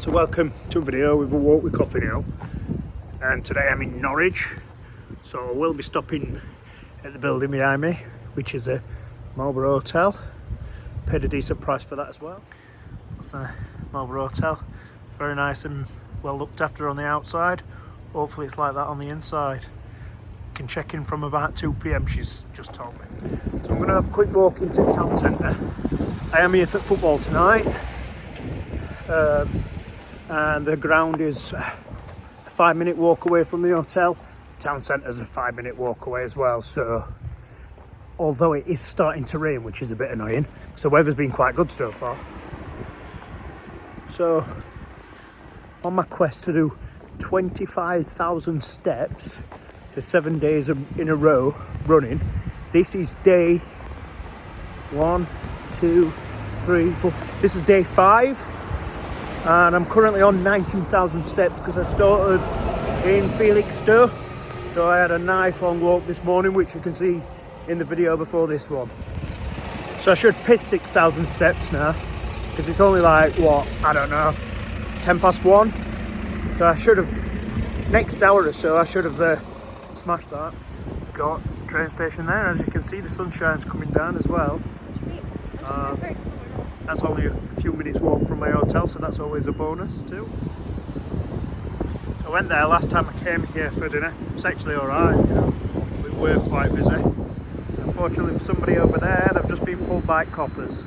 So welcome to a video with a walk with Cathedral, and today I'm in Norwich, so I will be stopping at the building behind me, which is a Marlborough Hotel. Paid a decent price for that as well. That's the Marlborough Hotel, very nice and well looked after on the outside. Hopefully it's like that on the inside. Can check in from about 2 PM, she's just told me. So I'm going to have a quick walk into the town centre. I am here for football tonight. And the ground is a 5-minute walk away from the hotel. The town centre is a 5-minute walk away as well. So, although it is starting to rain, which is a bit annoying, because the weather's been quite good so far. So, on my quest to do 25,000 steps for 7 days in a row running. This is day 1, 2, 3, 4. This is day 5. And I'm currently on 19,000 steps because I started in Felixstowe. So I had a nice long walk this morning, which you can see in the video before this one. So I should piss 6,000 steps now, because it's only like, what, I don't know, 10 past 1. So I should have, next hour or so, I should have smashed that. Got train station there. As you can see, the sunshine's coming down as well. That's only a few minutes walk from my hotel, so that's always a bonus too. I went there last time I came here for dinner. It's actually alright, you know. We were quite busy. Unfortunately for somebody over there, they've just been pulled by coppers.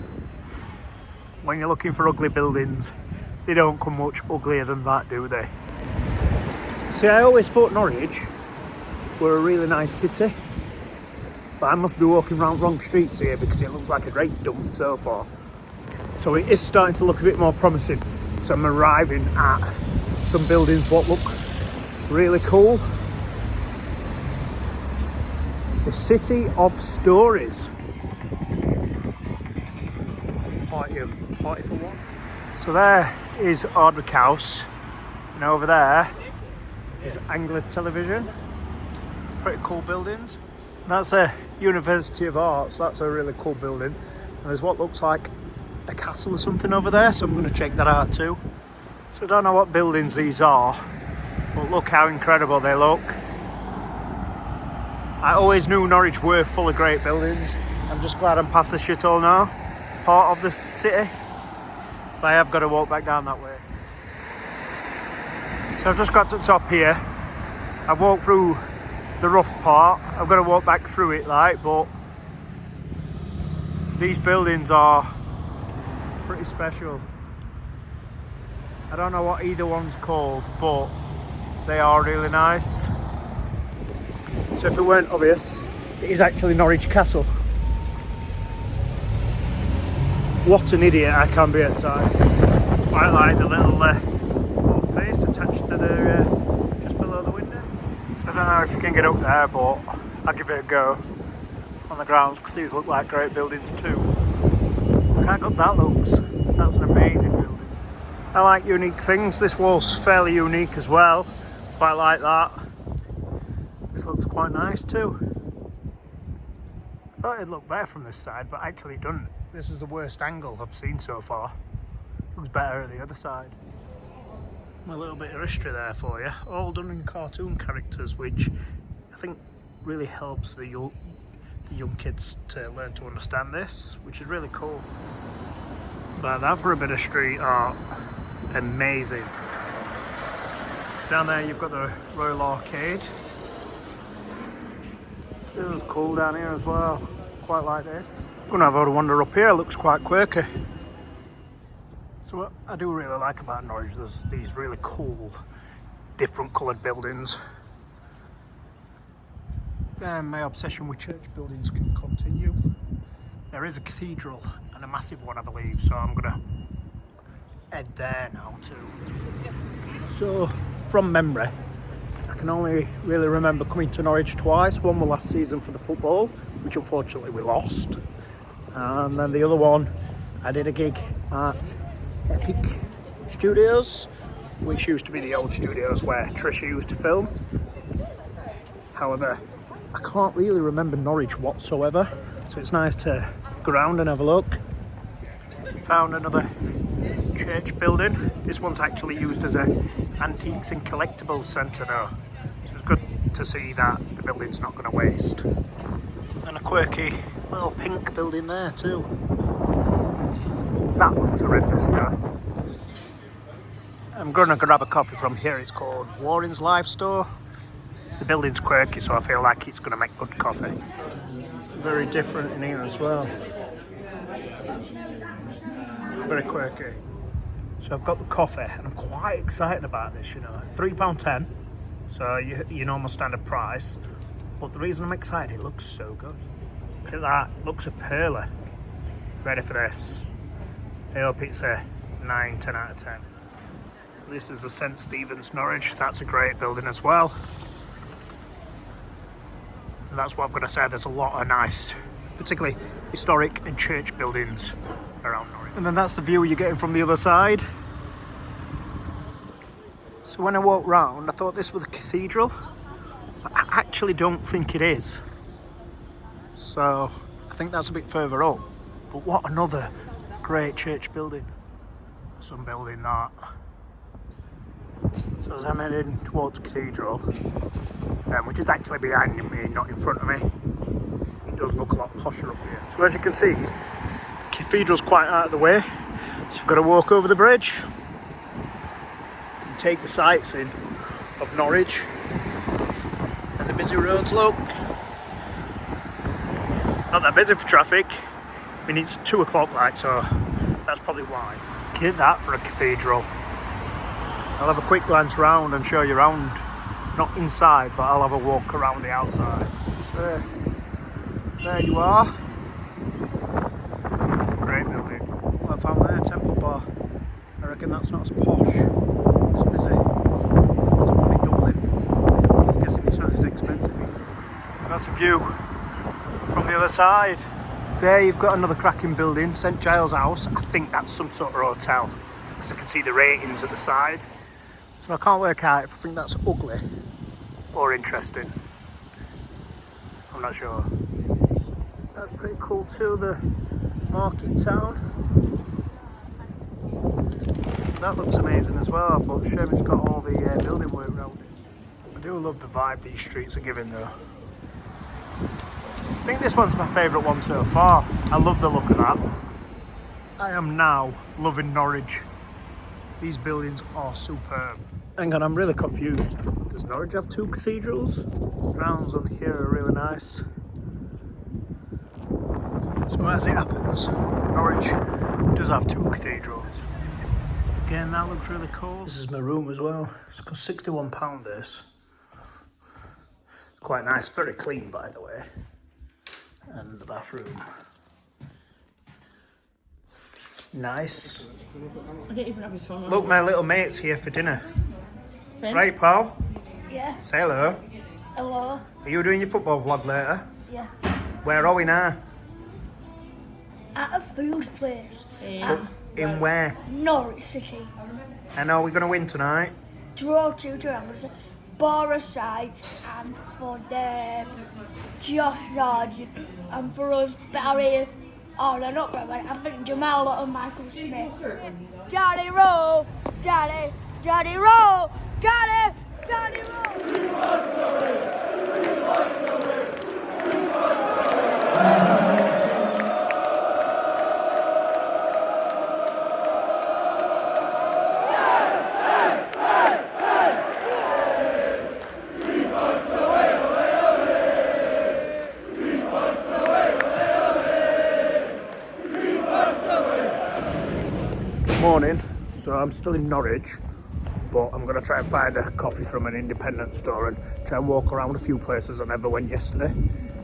When you're looking for ugly buildings, they don't come much uglier than that, do they? See, I always thought Norwich were a really nice city, but I must be walking around wrong streets here because it looks like a great dump so far. So it is starting to look a bit more promising. So I'm arriving at some buildings what look really cool. The City of Stories. Party for one. So there is Ardwick House, and over there is Anglia Television. Pretty cool buildings. That's a University of Arts. That's a really cool building. And there's what looks like a castle or something over there, so I'm going to check that out too. So I don't know what buildings these are, but look how incredible they look. I always knew Norwich were full of great buildings. I'm just glad I'm past the shithole now, part of the city, but I have got to walk back down that way. So I've just got to the top here. I've walked through the rough part. I've got to walk back through it, like, but these buildings are pretty special. I don't know what either one's called, but they are really nice. So if it weren't obvious, it is actually Norwich Castle. What an idiot I can be at times. Quite like the little face attached to the just below the window. So I don't know if you can get up there, but I'll give it a go on the grounds because these look like great buildings too. Look how good that looks. That's an amazing building. I like unique things. This wall's fairly unique as well. Quite like that. This looks quite nice too. I thought it'd look better from this side, but actually it doesn't. This is the worst angle I've seen so far. It looks better at the other side. A little bit of history there for you. All done in cartoon characters, which I think really helps the young kids to learn to understand this, which is really cool. But that for a bit of street art, amazing. Down there you've got the Royal Arcade. This is cool down here as well, quite like this. I'm gonna have a wander up here, it looks quite quirky. So what I do really like about Norwich, there's these really cool, different coloured buildings. And my obsession with church buildings can continue. There is a cathedral, and a massive one I believe, so I'm gonna head there now too. So from memory, I can only really remember coming to Norwich twice. One was last season for the football, which unfortunately we lost, and then the other one I did a gig at Epic Studios, which used to be the old studios where Trisha used to film. However, I can't really remember Norwich whatsoever, so it's nice to go around and have a look. Found another church building. This one's actually used as an antiques and collectibles centre now. So it's good to see that the building's not going to waste. And a quirky little pink building there too. That looks horrendous though. I'm going to grab a coffee from here. It's called Warren's Life Store. The building's quirky, so I feel like it's going to make good coffee. Very different in here as well. Very quirky. So I've got the coffee and I'm quite excited about this, you know. £3.10, so your normal standard price. But the reason I'm excited, it looks so good. Look at that, looks a pearler. Ready for this. I hope it's a 9, 10 out of 10. This is the St Stephen's, Norwich. That's a great building as well. And that's what I'm going to say, there's a lot of nice, particularly historic and church buildings around Norwich. And then that's the view you're getting from the other side. So when I walked round, I thought this was the cathedral, but I actually don't think it is. So I think that's a bit further up. But what another great church building. Some building that. So as I'm heading towards Cathedral, which is actually behind me, not in front of me, it does look a lot posher up here. So as you can see, the Cathedral's quite out of the way, so you've got to walk over the bridge and take the sights in of Norwich and the busy roads. Look, not that busy for traffic. I mean, it's 2 o'clock like, so that's probably why. Get that for a cathedral. I'll have a quick glance round and show you around, not inside, but I'll have a walk around the outside. So there you are. Great building. What I found there, Temple Bar. I reckon that's not as posh. It's busy. It's probably Dublin. I'm guessing it's not as expensive. And that's a view from the other side. There you've got another cracking building, St Giles House. I think that's some sort of hotel, because I can see the ratings at the side. So I can't work out if I think that's ugly or interesting. I'm not sure. That's pretty cool too, the market town. That looks amazing as well, but shame it's got all the building work around it. I do love the vibe these streets are giving though. I think this one's my favourite one so far. I love the look of that. I am now loving Norwich. These buildings are superb. Hang on, I'm really confused. Does Norwich have 2 cathedrals? Grounds on here are really nice. So as it happens, Norwich does have 2 cathedrals. Again, that looks really cool. This is my room as well. It's cost £61 this. It's quite nice, very clean by the way. And the bathroom. Nice. I didn't even have his phone on. Look, my little mate's here for dinner. Finn? Right, pal? Yeah. Say hello. Hello. Are you doing your football vlog later? Yeah. Where are we now? At a food place. In where? Norwich City. And are we going to win tonight? Draw 2 rounds. Bar aside, and for them, Josh Sargent, and for us, Barry. Oh no, not Barry. I think Jamal and Michael Smith. Daddy roll, Daddy, Daddy roll, Daddy, Daddy roll. We want to win. We want to win. We want to win. Morning, so I'm still in Norwich, but I'm going to try and find a coffee from an independent store and try and walk around a few places I never went yesterday,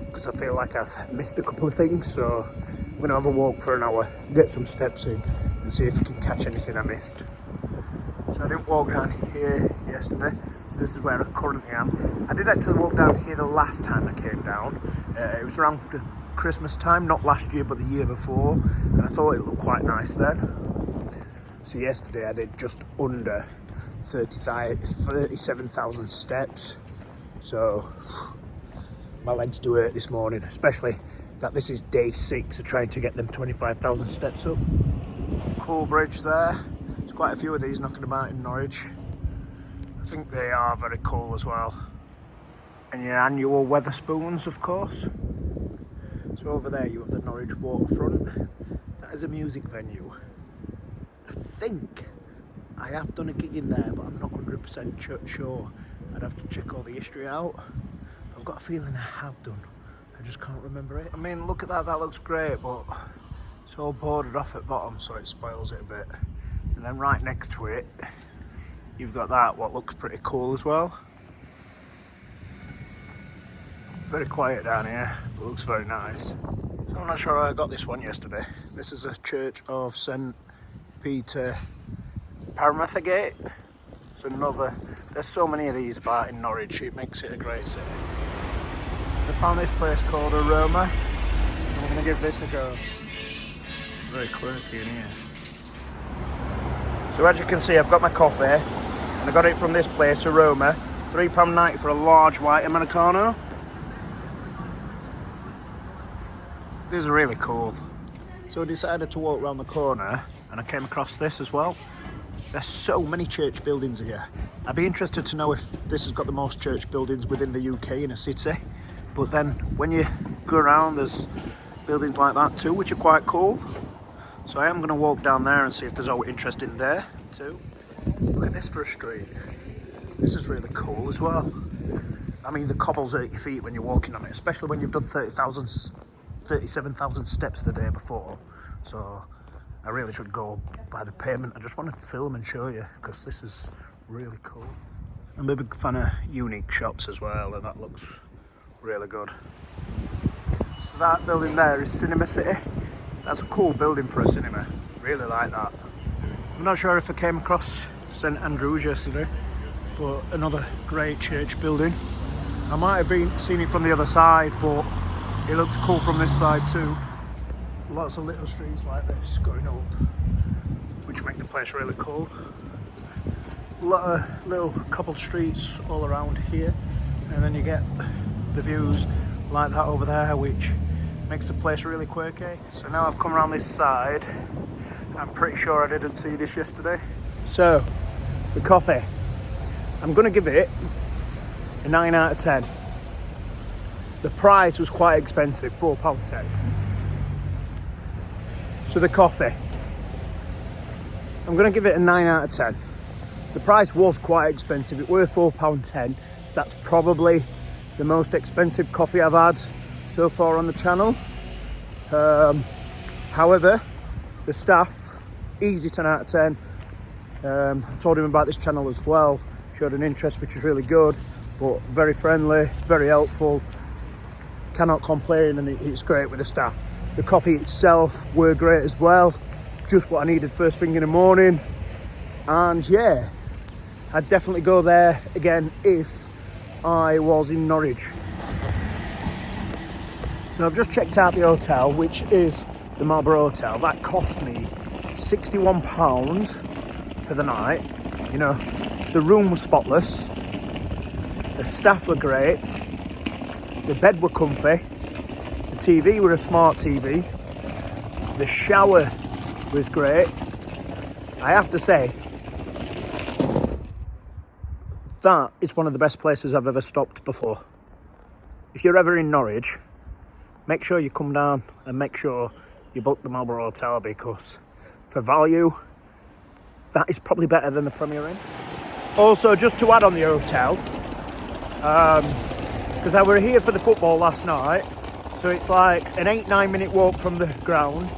because I feel like I've missed a couple of things. So I'm going to have a walk for an hour, get some steps in and see if I can catch anything I missed. So I didn't walk down here yesterday, so this is where I currently am. I did actually walk down here the last time I came down. It was around Christmas time, not last year but the year before, and I thought it looked quite nice then. So yesterday I did just under 37,000 steps. So my legs do hurt this morning, especially that this is day 6 of trying to get them 25,000 steps up. Cool bridge there. quite a few of these knocking about in Norwich. I think they are very cool as well. And your annual Weatherspoons, of course. So over there you have the Norwich waterfront. That is a music venue. I think I have done a gig in there, but I'm not 100% sure. I'd have to check all the history out. But I've got a feeling I have done. I just can't remember it. I mean, look at that, that looks great, but it's all boarded off at bottom, so it spoils it a bit. And then right next to it, you've got that, what looks pretty cool as well. Very quiet down here, but looks very nice. So I'm not sure how I got this one yesterday. This is a church of St. Peter Paramethagate. It's another, there's so many of these about in Norwich, it makes it a great city. I found this place called Aroma. I'm going to give this a go. Very quirky in here. So as you can see, I've got my coffee, and I got it from this place, Aroma. £3.90 for a large white Americano. These are really cool. So I decided to walk around the corner, and I came across this as well. There's so many church buildings here. I'd be interested to know if this has got the most church buildings within the UK in a city. But then when you go around, there's buildings like that too, which are quite cool. So I am going to walk down there and see if there's all interesting there too. Look at this for a street. This is really cool as well. I mean, the cobbles at your feet when you're walking on it, especially when you've done 37,000 steps the day before. So I really should go by the pavement. I just wanted to film and show you because this is really cool. I'm a big fan of unique shops as well, and that looks really good. So that building there is Cinema City. That's a cool building for a cinema. Really like that. I'm not sure if I came across St Andrews yesterday, but another great church building. I might have seen it from the other side, but it looks cool from this side too. Lots of little streets like this going up, which make the place really cool. A lot of little cobbled streets all around here, and then you get the views like that over there, which makes the place really quirky. So now I've come around this side. I'm pretty sure I didn't see this yesterday. So, the coffee. I'm gonna give it a 9 out of 10. The price was quite expensive, £4.10. So the coffee, I'm gonna give it a 9 out of 10. The price was quite expensive, it were £4.10. That's probably the most expensive coffee I've had so far on the channel. However, the staff, easy 10 out of 10. I told him about this channel as well, showed an interest, which is really good, but very friendly, very helpful. Cannot complain, and it's great with the staff. The coffee itself were great as well, just what I needed first thing in the morning. And yeah, I'd definitely go there again if I was in Norwich. So I've just checked out the hotel, which is the Marlborough Hotel. That cost me £61 for the night. You know, the room was spotless, the staff were great, the bed were comfy, the TV were a smart TV, the shower was great. I have to say, that is one of the best places I've ever stopped before. If you're ever in Norwich, make sure you come down and make sure you book the Marlborough Hotel, because for value, that is probably better than the Premier Inn. Also, just to add on the hotel, because I were here for the football last night, so it's like an 8-9 minute walk from the ground,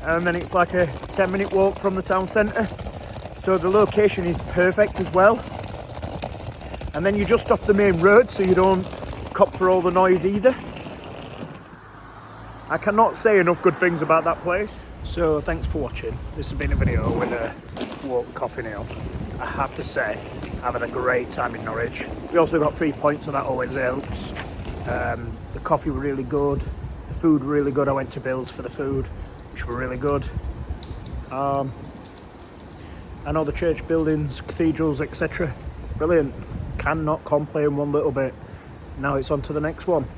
and then it's like a 10-minute walk from the town centre. So the location is perfect as well. And then you're just off the main road, so you don't cop for all the noise either. I cannot say enough good things about that place. So thanks for watching. This has been a video with a walk Coffin Hill. I have to say, I've had a great time in Norwich. We also got 3 points, so that always helps. The coffee were really good. The food were really good. I went to Bill's for the food, which were really good. I know the church buildings, cathedrals, etc. Brilliant. Cannot complain one little bit. Now it's on to the next one.